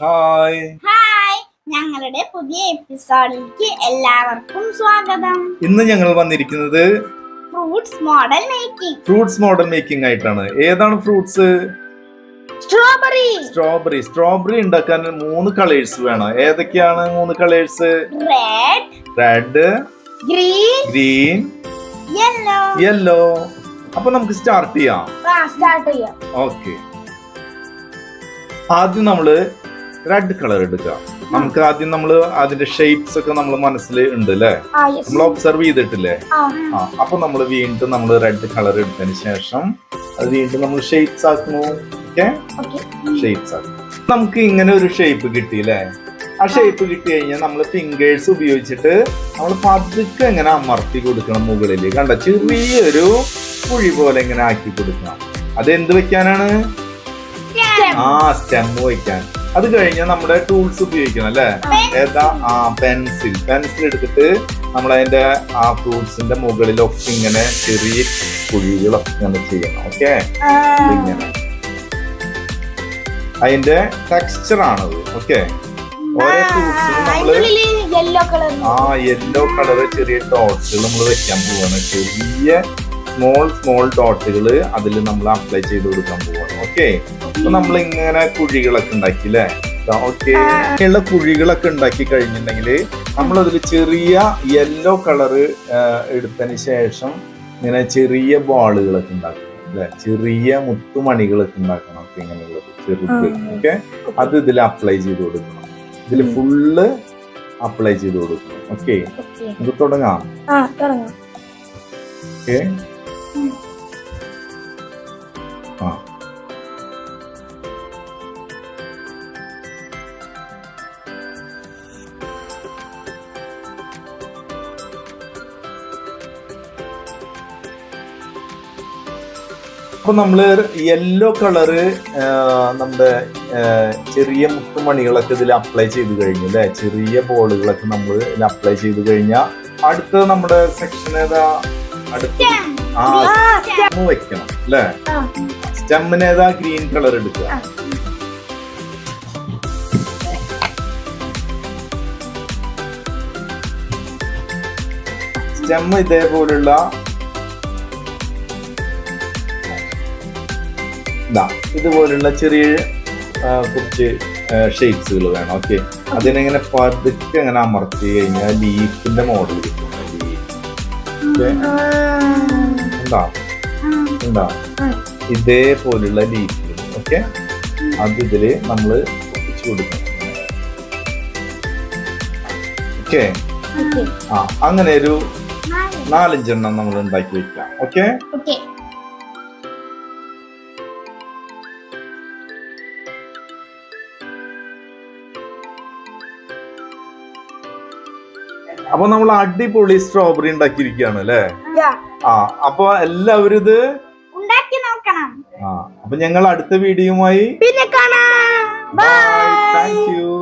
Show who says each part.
Speaker 1: Hi
Speaker 2: hi ഞങ്ങളുടെ പുതിയ എപ്പിസോഡിലേക്ക് എല്ലാവർക്കും സ്വാഗതം.
Speaker 1: ഇന്ന് ഞങ്ങൾ വന്നിരിക്കുന്നത്
Speaker 2: ഫ്രൂട്ട്സ് മോഡൽ മേക്കിംഗ്
Speaker 1: ആയിട്ടാണ്. ഏതാണ് ഫ്രൂട്ട്സ്? സ്ട്രോബെറി ഉണ്ടാക്കാൻ 3 കളേഴ്സ് വേണം. ഏതൊക്കെയാണ് 3 കളേഴ്സ്? Red, green, yellow. അപ്പൊ നമുക്ക് സ്റ്റാർട്ട് ചെയ്യാം. ഓക്കെ, ആദ്യം നമ്മള് റെഡ് കളർ എടുക്കുക. നമുക്ക് ആദ്യം നമ്മള് അതിന്റെ ഷേപ്സ് ഒക്കെ നമ്മൾ മനസ്സിൽ ഉണ്ട് അല്ലേ, നമ്മൾ ഒബ്സർവ് ചെയ്തിട്ടില്ലേ? അപ്പൊ നമ്മൾ വീണ്ടും നമ്മൾ റെഡ് കളർ എടുത്തതിന് ശേഷം അത് വീണ്ടും നമ്മൾ ഷേപ്സ് ആക്കുന്നു. ഓക്കെ, ഷേപ്സ് ആക്കും. നമുക്ക് ഇങ്ങനെ ഒരു ഷേപ്പ് കിട്ടിയില്ലേ? ആ ഷേപ്പ് കിട്ടി കഴിഞ്ഞാൽ നമ്മൾ ഫിംഗേഴ്സ് ഉപയോഗിച്ചിട്ട് നമ്മൾ പതുക്കെ ഇങ്ങനെ അമർത്തി കൊടുക്കണം മുകളിൽ. കണ്ട, ചെറിയൊരു കുഴി പോലെ ഇങ്ങനെ ആക്കി കൊടുക്കണം. അത് എന്ത് വെക്കാനാണ്? സ്റ്റെം വയ്ക്കാൻ. അത് കഴിഞ്ഞാൽ നമ്മുടെ ടൂൾസ് ഉപയോഗിക്കണം അല്ലെ? ഏതാ? പെൻസിൽ എടുത്തിട്ട് നമ്മൾ അതിന്റെ ആ ഫ്രൂട്ട്സിന്റെ മുകളിലൊക്കെ ഇങ്ങനെ ചെറിയ കുഴികളൊക്കെ ഇങ്ങനെ ചെയ്യണം. ഓക്കെ, ഇങ്ങനെ അതിന്റെ ടെക്സ്ചർ ആണത്. ഓക്കെ, ഓരോ ഫ്രൂട്ട്സിനും നമ്മള് യെല്ലോ കളറ് ചെറിയ ഡോട്ട്സുകൾ നമ്മൾ വെക്കാൻ പോവാണ്. ചെറിയ സ്മോൾ ഡോട്ടുകൾ അതിൽ നമ്മൾ അപ്ലൈ ചെയ്ത് കൊടുക്കാൻ പോവാണ്. ഓക്കെ, അപ്പൊ നമ്മൾ ഇങ്ങനെ കുഴികളൊക്കെ ഉണ്ടാക്കില്ലേ? ഓക്കെ, ഉള്ള കുഴികളൊക്കെ ഉണ്ടാക്കി കഴിഞ്ഞിട്ടുണ്ടെങ്കിൽ നമ്മൾ അതിൽ ചെറിയ യെല്ലോ കളറ് എടുത്തതിന് ശേഷം ഇങ്ങനെ ചെറിയ ബോളുകളൊക്കെ ഉണ്ടാക്കണം അല്ലെ? ചെറിയ മുത്തുമണികളൊക്കെ ഉണ്ടാക്കണം. ഒക്കെ ഇങ്ങനെയുള്ളത് ചെറുത്. ഓക്കെ, അത് ഇതിൽ അപ്ലൈ ചെയ്ത് കൊടുക്കണം. ഇതിൽ ഫുള്ള് അപ്ലൈ ചെയ്ത് കൊടുക്കണം. ഓക്കെ, ഇത് തുടങ്ങാം. ഓക്കെ, അപ്പൊ നമ്മള് യെല്ലോ കളറ് നമ്മുടെ ചെറിയ മുത്തുമണികളൊക്കെ ഇതിൽ അപ്ലൈ ചെയ്ത് കഴിഞ്ഞു അല്ലെ? ചെറിയ ബോളുകളൊക്കെ നമ്മൾ ഇതിൽ അപ്ലൈ ചെയ്ത് കഴിഞ്ഞാൽ അടുത്ത നമ്മുടെ സെക്ഷൻ ഏതാ? അടുത്ത സ്റ്റെം വെക്കണം അല്ലെ? സ്റ്റെമ്മിന് ഏതാ? ഗ്രീൻ കളർ എടുക്കുക. സ്റ്റെം ഇതേപോലുള്ള ഇതുപോലുള്ള ചെറിയ കുറച്ച് ഷേപ്സുകൾ വേണം. ഓക്കെ, അതിനെങ്ങനെ പതുക്കെ അങ്ങനെ അമർത്തി കഴിഞ്ഞാൽ ലീഫിന്റെ മോഡൽ കിട്ടും. എന്താ ഇതേപോലുള്ള ലീഫുകൾ. ഓക്കെ, അത് ഇതില് നമ്മള് ഒട്ടിച്ചു കൊടുക്കണം. ഓക്കെ, അങ്ങനെ ഒരു 4-5 എണ്ണം നമ്മൾ ഉണ്ടാക്കി വെക്കാം. ഓക്കെ, അപ്പൊ നമ്മൾ അടിപൊളി സ്ട്രോബെറി ഉണ്ടാക്കിയിരിക്കുകയാണ് അല്ലേ? അപ്പൊ എല്ലാവരും ഇത്
Speaker 2: ഉണ്ടാക്കി നോക്കണം.
Speaker 1: അപ്പൊ ഞങ്ങൾ അടുത്ത വീഡിയോയുമായി
Speaker 2: പിന്നെ കാണാം.
Speaker 1: ബൈ. Thank you.